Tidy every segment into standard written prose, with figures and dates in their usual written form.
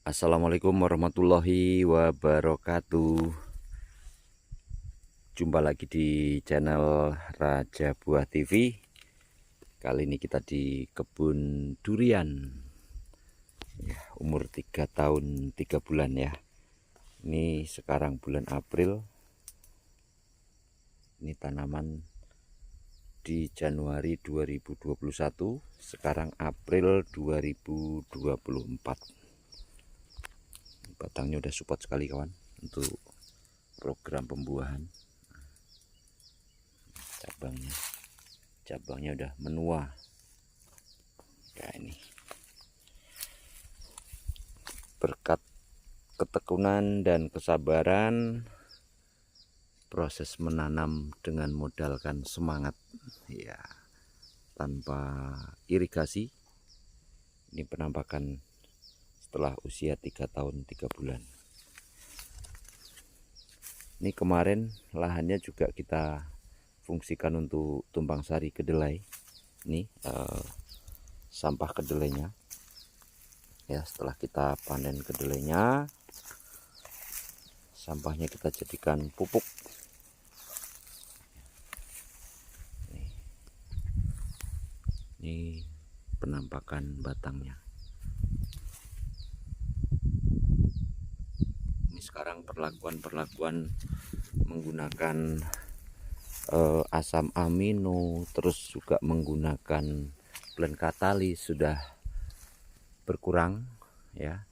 Assalamualaikum warahmatullahi wabarakatuh. Jumpa lagi di channel Raja Buah TV. Kali ini kita di kebun durian ya, umur 3 tahun 3 bulan ya. Ini sekarang bulan April. Ini tanaman di Januari 2021, sekarang April 2024. Batangnya udah support sekali kawan untuk program pembuahan. Cabangnya udah menua kayak ini. Berkat ketekunan dan kesabaran, proses menanam dengan modalkan semangat ya, tanpa irigasi. Ini penampakan setelah usia 3 tahun 3 bulan. Ini kemarin lahannya juga kita fungsikan untuk tumpang sari kedelai. Ini sampah kedelainya ya, setelah kita panen kedelainya, sampahnya kita jadikan pupuk. Ini penampakan batangnya. Sekarang perlakuan menggunakan asam amino, terus juga menggunakan blend katalis sudah berkurang ya.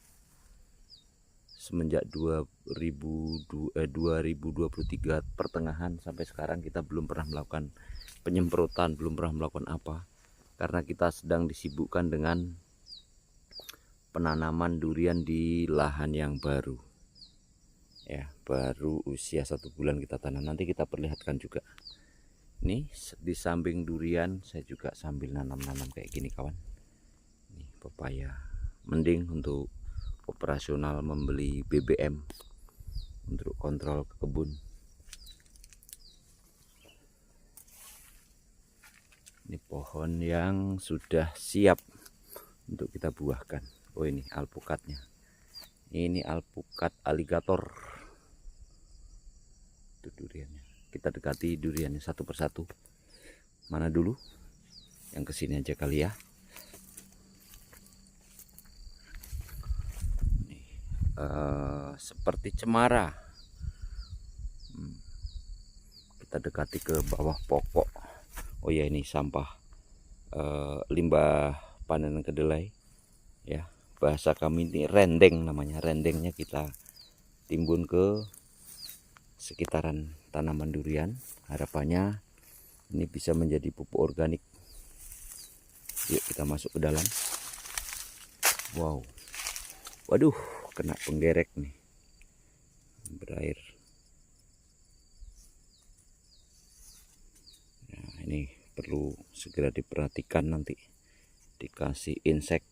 Semenjak 2023 pertengahan sampai sekarang kita belum pernah melakukan penyemprotan, belum pernah melakukan apa, karena kita sedang disibukkan dengan penanaman durian di lahan yang baru ya, baru usia 1 bulan kita tanam. Nanti kita perlihatkan juga. Nih di samping durian saya juga sambil nanam-nanam kayak gini kawan. Ini pepaya. Mending untuk operasional membeli BBM untuk kontrol ke kebun. Ini pohon yang sudah siap untuk kita buahkan. Oh, ini alpukatnya. Ini alpukat aligator. Itu duriannya. Kita dekati duriannya satu persatu. Mana dulu? Yang kesini aja kali ya. Nih, seperti cemara. Kita dekati ke bawah pokok. Oh ya, ini sampah limbah panen kedelai ya. Bahasa kami ini rendeng namanya. Rendengnya kita timbun ke sekitaran tanaman durian. Harapannya ini bisa menjadi pupuk organik. Yuk kita masuk ke dalam. Wow, waduh, kena penggerek nih, berair. Nah, ini perlu segera diperhatikan, nanti dikasih insek.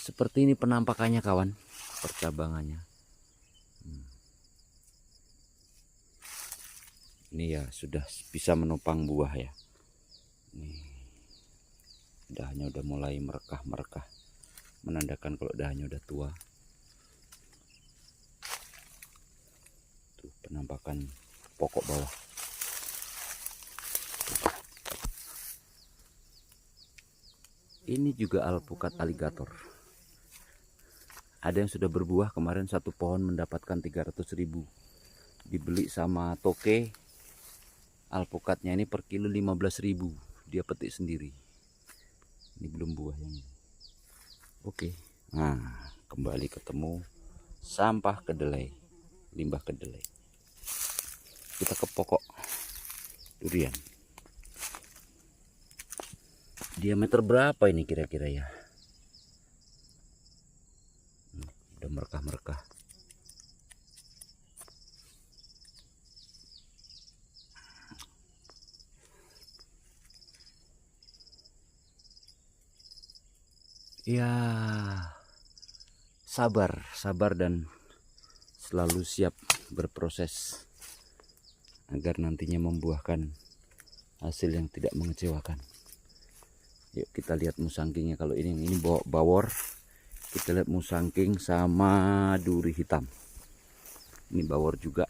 Seperti ini penampakannya kawan, percabangannya. Ini ya sudah bisa menopang buah ya. Nih, dahannya udah mulai merekah, menandakan kalau dahannya udah tua. Tuh penampakan pokok bawah. Ini juga alpukat aligator. Ada yang sudah berbuah, kemarin satu pohon mendapatkan 300.000. Dibeli sama toke. Alpukatnya ini per kilo 15.000. Dia petik sendiri. Ini belum buah yang ini. Oke. Nah, kembali ketemu sampah kedelai, limbah kedelai. Kita ke pokok durian. Diameter berapa ini kira-kira ya? Udah merekah-merekah. Ya, sabar dan selalu siap berproses agar nantinya membuahkan hasil yang tidak mengecewakan. Yuk kita lihat musangkingnya. Kalau ini bawor, kita lihat musangking sama duri hitam. Ini bawor juga,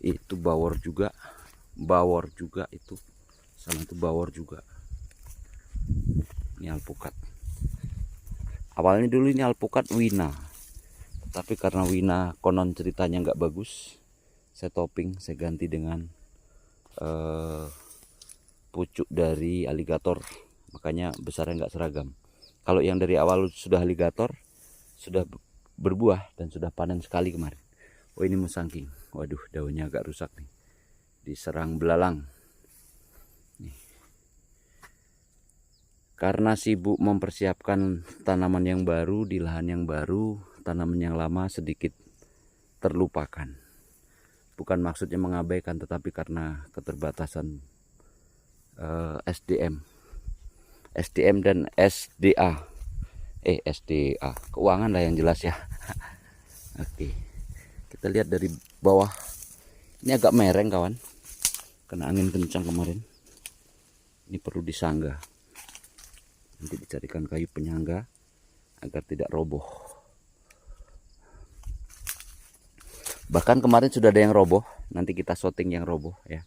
itu bawor juga itu sama, itu bawor juga. Ini alpukat. Awalnya dulu ini alpukat wina, tapi karena wina konon ceritanya nggak bagus, saya topping, saya ganti dengan pucuk dari aligator, makanya besarnya nggak seragam. Kalau yang dari awal sudah aligator, sudah berbuah dan sudah panen sekali kemarin. Oh, ini musangking. Waduh, daunnya agak rusak nih, diserang belalang nih. Karena sibuk mempersiapkan tanaman yang baru di lahan yang baru, tanaman yang lama sedikit terlupakan. Bukan maksudnya mengabaikan, tetapi karena keterbatasan SDM dan SDA. SDA, keuangan lah yang jelas ya. Oke, kita lihat dari bawah. Ini agak mereng kawan, kena angin kencang kemarin. Ini perlu disanggah. Nanti dicarikan kayu penyangga agar tidak roboh. Bahkan kemarin sudah ada yang roboh, nanti kita syuting yang roboh ya.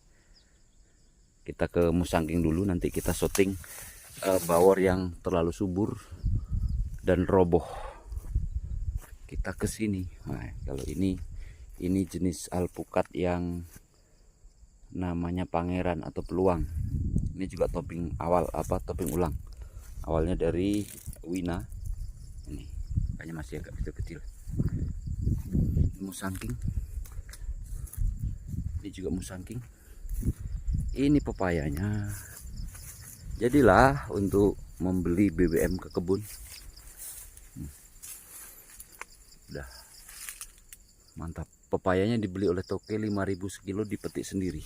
Kita ke musangking dulu, nanti kita syuting bawor yang terlalu subur dan roboh. Kita ke sini. Nah, kalau ini jenis alpukat yang namanya pangeran atau peluang. Ini juga topping topping ulang. Awalnya dari wina. Ini kayaknya masih agak kecil-kecil. Musangking. Ini juga musangking. Ini pepayanya. Jadilah untuk membeli BBM ke kebun. Udah mantap. Pepayanya dibeli oleh toke 5.000 sekilo, dipetik sendiri.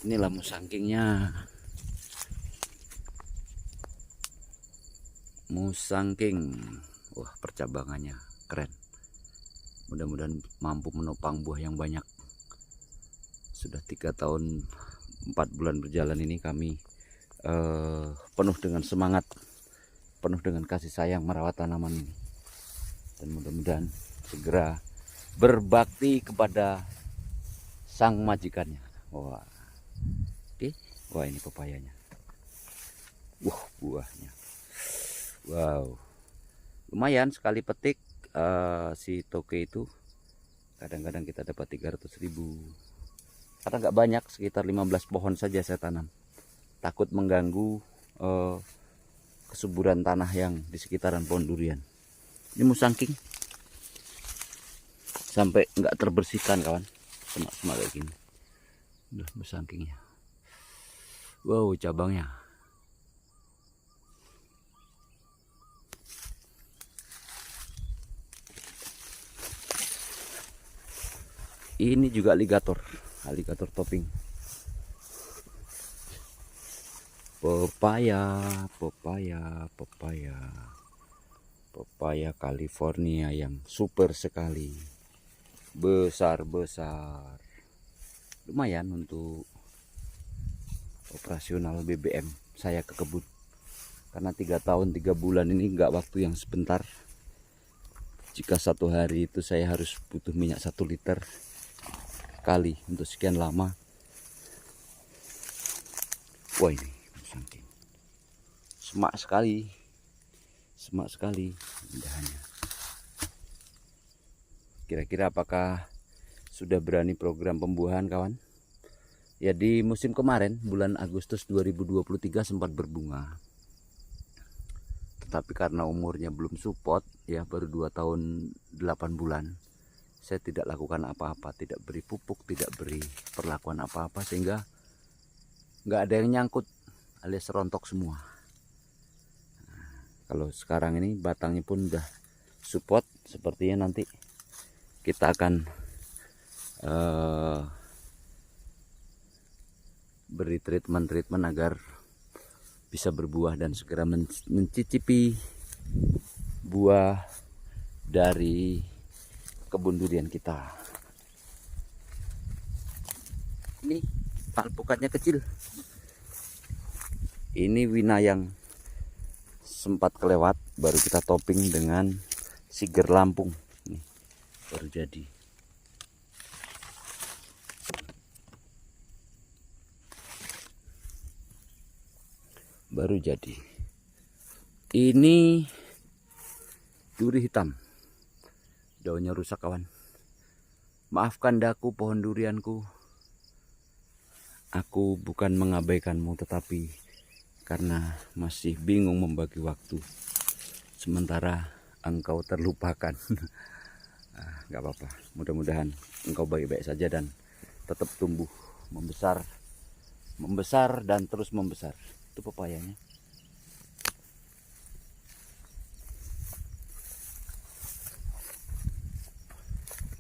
Inilah musangkingnya. Musangking. Wah, percabangannya keren. Mudah-mudahan mampu menopang buah yang banyak. Sudah 3 tahun 4 bulan berjalan ini kami penuh dengan semangat, penuh dengan kasih sayang merawat tanaman ini. Dan mudah-mudahan segera berbakti kepada sang majikannya. Wah, oke. Wah, ini pepayanya. Wah, buahnya. Wow, lumayan sekali petik. Si toke itu kadang-kadang kita dapat 300.000. Karena nggak banyak, sekitar 15 pohon saja saya tanam. Takut mengganggu kesuburan tanah yang di sekitaran pohon durian. Ini musangking sampai nggak terbersihkan kawan, semak-semak kayak gini. Udah musangkingnya. Wow, cabangnya. Ini juga aligator topping. Pepaya California yang super sekali, besar. Lumayan untuk operasional BBM saya ke kebun. Karena 3 tahun 3 bulan ini nggak waktu yang sebentar. Jika satu hari itu saya harus butuh minyak 1 liter kali untuk sekian lama. Wah, ini musangking semak sekali indahannya. Kira-kira apakah sudah berani program pembuahan kawan? Ya, di musim kemarin bulan Agustus 2023 sempat berbunga, tetapi karena umurnya belum support ya, baru 2 tahun 8 bulan, saya tidak lakukan apa-apa, tidak beri pupuk, tidak beri perlakuan apa-apa, sehingga nggak ada yang nyangkut alias rontok semua. Nah, kalau sekarang ini batangnya pun udah support, sepertinya nanti kita akan beri treatment agar bisa berbuah dan segera mencicipi buah dari kebun durian kita. Ini alpukatnya kecil, Ini wina yang sempat kelewat, baru kita topping dengan siger Lampung. Nih, baru jadi. Baru jadi. Ini duri hitam. Daunnya rusak kawan. Maafkan daku pohon durianku. Aku bukan mengabaikanmu, tetapi karena masih bingung membagi waktu, sementara engkau terlupakan. Gak apa-apa, mudah-mudahan engkau baik-baik saja dan tetap tumbuh, membesar dan terus membesar. Itu pepayanya.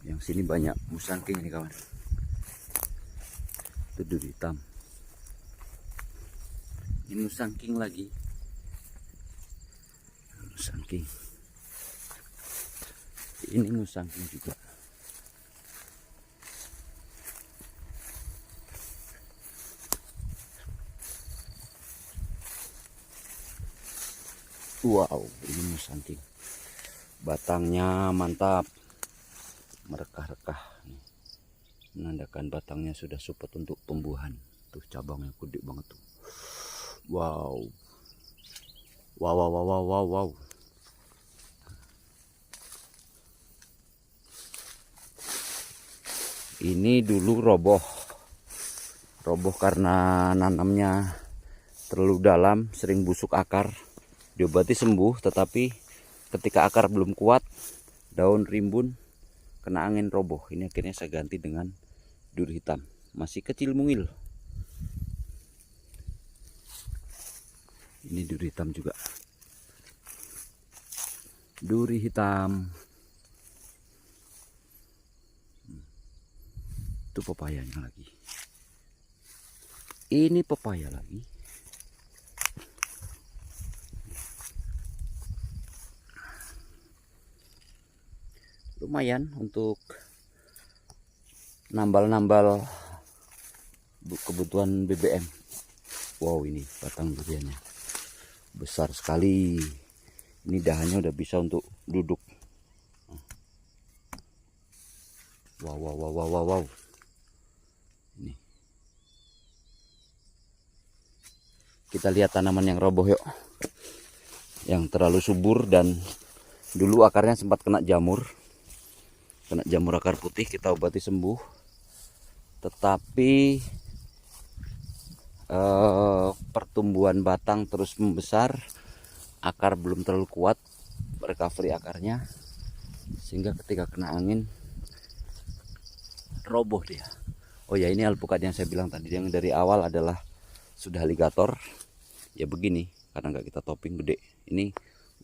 Yang sini banyak musangking nih kawan. Itu duri hitam. Ini musangking lagi. Musangking. Ini musangking juga. Wow, ini musangking. Batangnya mantap. Merekah-rekah. Menandakan batangnya sudah support untuk tumbuhan. Tuh cabangnya gede banget tuh. Wow. Wow. Ini dulu roboh karena nanamnya terlalu dalam, sering busuk akar. Diobati sembuh, tetapi ketika akar belum kuat, daun rimbun, kena angin roboh. Ini akhirnya saya ganti dengan duri hitam. Masih kecil mungil. Ini duri hitam juga. Duri hitam. Itu pepayanya lagi. Ini pepaya lagi. Lumayan untuk nambal-nambal kebutuhan BBM. Wow, ini batang duriannya besar sekali. Ini dahannya udah bisa untuk duduk. Wow. Ini. Kita lihat tanaman yang roboh yuk. Yang terlalu subur dan dulu akarnya sempat kena jamur. Kena jamur akar putih, kita obati sembuh. Tetapi pertumbuhan batang terus membesar, akar belum terlalu kuat, recovery akarnya, sehingga ketika kena angin roboh dia. Oh ya, ini alpukat yang saya bilang tadi, yang dari awal adalah sudah alligator. Ya begini, karena nggak kita topping gede. Ini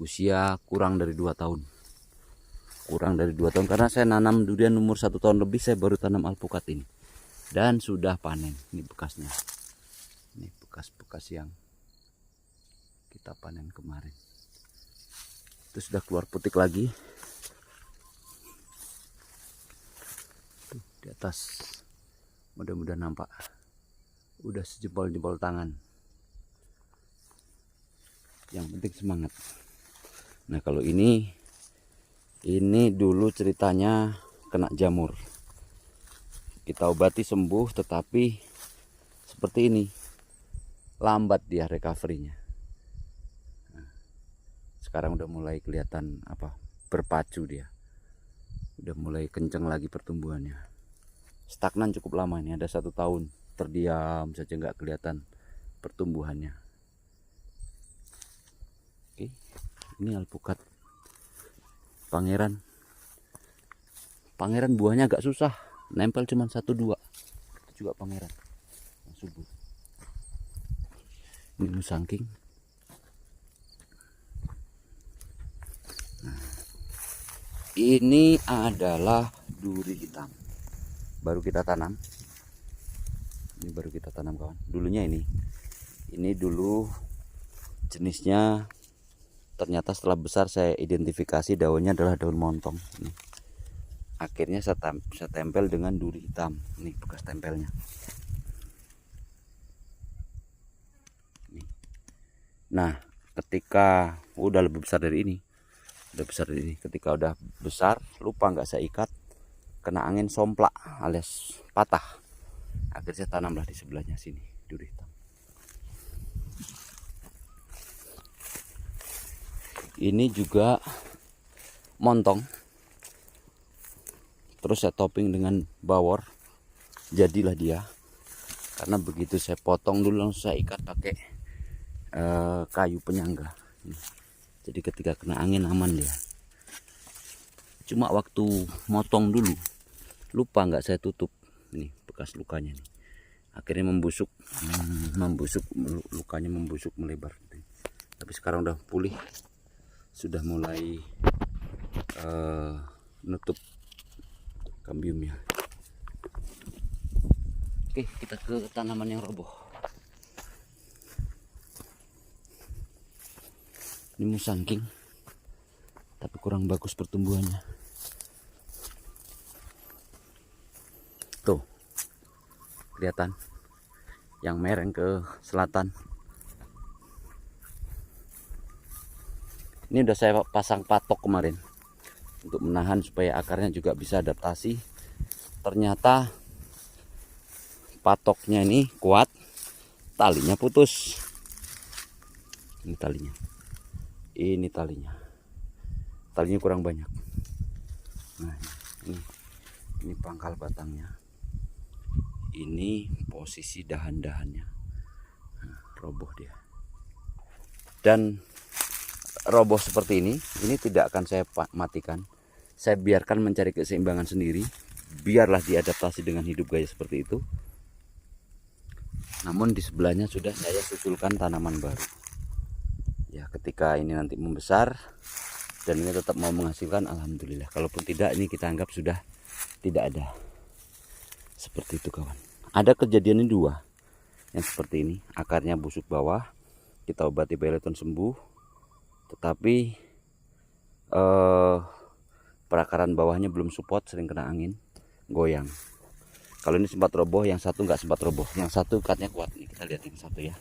usia kurang dari 2 tahun. Karena saya nanam durian umur 1 tahun lebih, saya baru tanam alpukat ini. Dan sudah panen. Ini bekasnya. Ini bekas-bekas yang kita panen kemarin. Itu sudah keluar putik lagi. Tuh, di atas. Mudah-mudahan nampak. Udah sejempol-jempol tangan. Yang penting semangat. Nah, kalau ini dulu ceritanya kena jamur. Kita obati sembuh, tetapi seperti ini. Lambat dia recovery-nya. Nah, sekarang udah mulai kelihatan berpacu dia. Udah mulai kenceng lagi pertumbuhannya. Stagnan cukup lama ini, ada 1 tahun terdiam saja nggak kelihatan pertumbuhannya. Oke, ini alpukat pangeran buahnya agak susah, nempel cuma 1-2. Itu juga pangeran yang subur. Ini musangking. Nah, ini adalah duri hitam, baru kita tanam. Ini baru kita tanam kawan. Dulunya ini dulu jenisnya. Ternyata setelah besar saya identifikasi daunnya adalah daun montong. Nih. Akhirnya saya tempel dengan duri hitam. Ini bekas tempelnya. Nih. Nah, ketika udah lebih besar dari ini, ketika udah besar, lupa nggak saya ikat, kena angin somplak alias patah. Akhirnya saya tanamlah di sebelahnya sini duri hitam. Ini juga montong, terus saya topping dengan bawor, jadilah dia. Karena begitu saya potong dulu langsung saya ikat pakai kayu penyangga. Jadi ketika kena angin aman dia. Cuma waktu motong dulu lupa nggak saya tutup, ini bekas lukanya nih. Akhirnya membusuk, lukanya membusuk melebar. Tapi sekarang udah pulih, sudah mulai nutup kambiumnya. Oke, kita ke tanaman yang roboh. Ini musangking, tapi kurang bagus pertumbuhannya. Tuh, kelihatan yang mereng ke selatan. Ini udah saya pasang patok kemarin untuk menahan supaya akarnya juga bisa adaptasi. Ternyata patoknya ini kuat, talinya putus. Ini talinya, talinya kurang banyak. Nah, ini pangkal batangnya, ini posisi dahan-dahannya. Nah, roboh dia. Dan roboh seperti ini tidak akan saya matikan. Saya biarkan mencari keseimbangan sendiri. Biarlah diadaptasi dengan hidup gaya seperti itu. Namun di sebelahnya sudah saya susulkan tanaman baru. Ya, ketika ini nanti membesar dan ini tetap mau menghasilkan, alhamdulillah. Kalaupun tidak, ini kita anggap sudah tidak ada. Seperti itu kawan. Ada kejadian ini dua yang seperti ini. Akarnya busuk bawah, kita obati Bioleton sembuh, tetapi perakaran bawahnya belum support, sering kena angin, goyang. Kalau ini sempat roboh, yang satu nggak sempat roboh, yang satu ikatnya kuat. Nih kita lihat yang satu ya.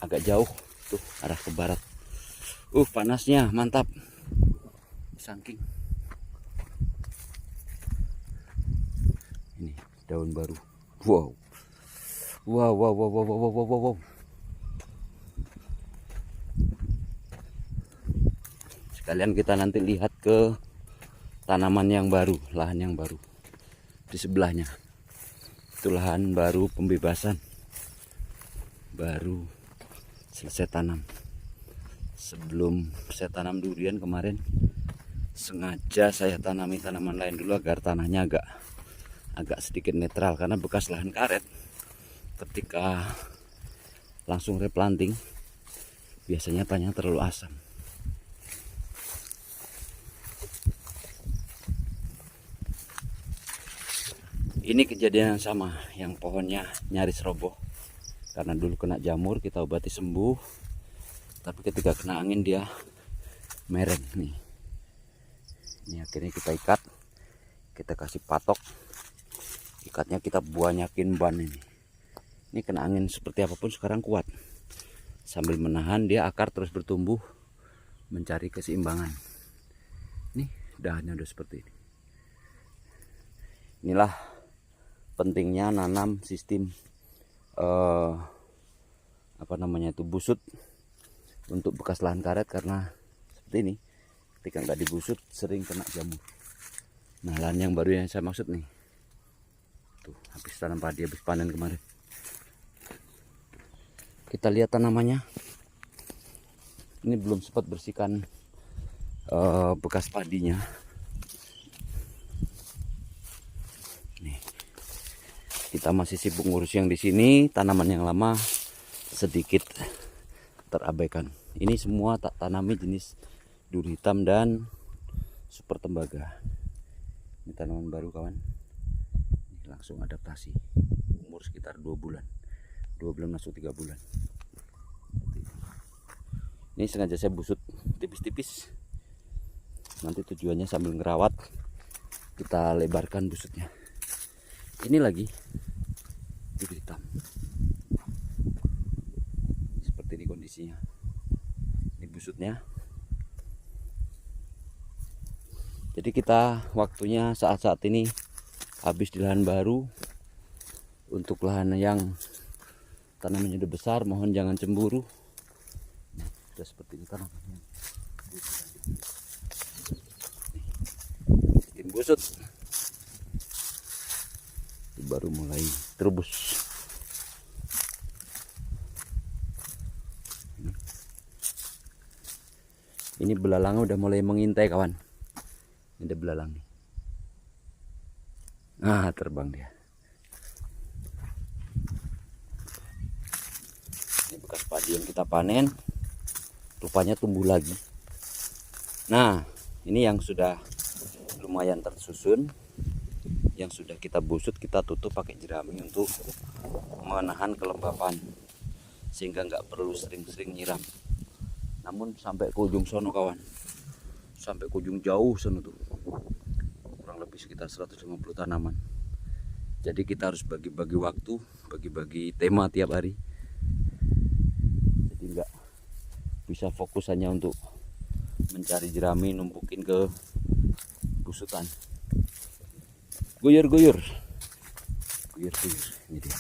Agak jauh tuh, arah ke barat. Panasnya mantap. Saking. Ini daun baru. Wow. Sekalian kita nanti lihat ke tanaman yang baru, lahan yang baru di sebelahnya. Itu lahan baru pembebasan, baru selesai tanam. Sebelum saya tanam durian kemarin, sengaja saya tanami tanaman lain dulu agar tanahnya agak sedikit netral, karena bekas lahan karet. Ketika langsung replanting, biasanya tanahnya terlalu asam. Ini kejadian yang sama, yang pohonnya nyaris roboh karena dulu kena jamur, kita obati sembuh, tapi ketika kena angin dia mereng nih. Ini akhirnya kita ikat, kita kasih patok, ikatnya kita banyakin ban ini. Ini kena angin seperti apapun sekarang kuat. Sambil menahan dia akar terus bertumbuh, mencari keseimbangan. Nih dahannya udah seperti ini. Inilah pentingnya nanam sistem busut untuk bekas lahan karet, karena seperti ini ketika nggak dibusut sering kena jamur. Nah, lahan yang baru yang saya maksud nih, tuh habis tanam padi, habis panen kemarin. Kita lihat tanamannya, ini belum sempat bersihkan bekas padinya. Nih, kita masih sibuk ngurus yang di sini, tanaman yang lama sedikit terabaikan. Ini semua tak tanami jenis duri hitam dan super tembaga. Ini tanaman baru kawan. Ini langsung adaptasi. Umur sekitar 2 bulan. 2 bulan masuk 3 bulan. Ini sengaja saya busut tipis-tipis. Nanti tujuannya sambil ngerawat kita lebarkan busutnya. Ini lagi bibit hitam. Seperti ini kondisinya. Ini busutnya. Jadi kita waktunya saat-saat ini habis di lahan baru. Untuk lahan yang tanamannya udah besar, mohon jangan cemburu. Sudah seperti ini tanamannya. Tim busut. Ini baru mulai terubus. Ini belalangnya udah mulai mengintai kawan. Ini ada belalang nih. Nah, terbang dia. Ini bekas padi yang kita panen. Rupanya tumbuh lagi. Nah, ini yang sudah lumayan tersusun. Yang sudah kita busut, kita tutup pakai jerami untuk menahan kelembapan. Sehingga nggak perlu sering-sering nyiram. Namun sampai ke ujung sono kawan. Sampai ke ujung jauh sono tuh. Kurang lebih sekitar 150 tanaman. Jadi kita harus bagi-bagi waktu, bagi-bagi tema tiap hari. Jadi enggak bisa fokus hanya untuk mencari jerami, numpukin ke busutan. Guyur-guyur. Guyur-guyur. Ini dia.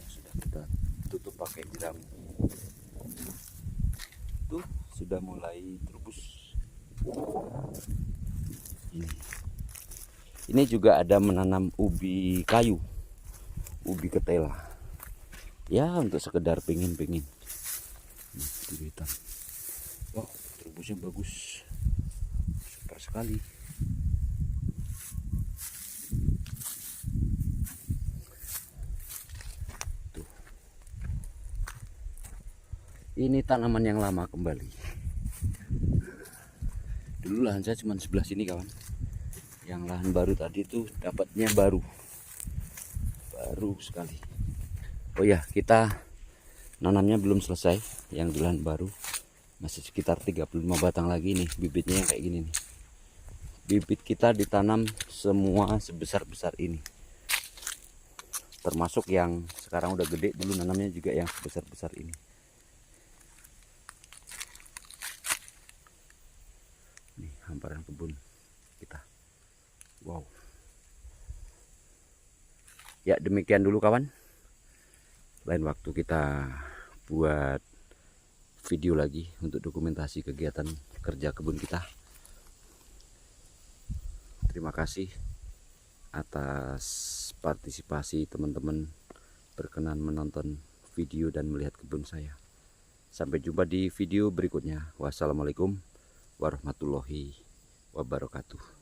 Sudah kita tutup pakai jerami. Tuh sudah mulai terubus. Ini juga ada menanam ubi kayu, ubi ketela. Ya untuk sekedar pingin-pingin. Ubi hitam. Wow, terubusnya bagus, super sekali. Tuh. Ini tanaman yang lama kembali. Dulu lahan saya cuma sebelah sini kawan. Yang lahan baru tadi tuh dapatnya baru sekali. Oh ya, kita nanamnya belum selesai. Yang di lahan baru masih sekitar 35 batang lagi nih. Bibitnya yang kayak gini nih. Bibit kita ditanam semua sebesar-besar ini, termasuk yang sekarang udah gede. Dulu nanamnya juga yang sebesar-besar ini. Nih hamparan kebun kita. Wow. Ya demikian dulu kawan. Lain waktu kita buat video lagi untuk dokumentasi kegiatan kerja kebun kita. Terima kasih atas partisipasi teman-teman berkenan menonton video dan melihat kebun saya. Sampai jumpa di video berikutnya. Wassalamualaikum warahmatullahi wabarakatuh.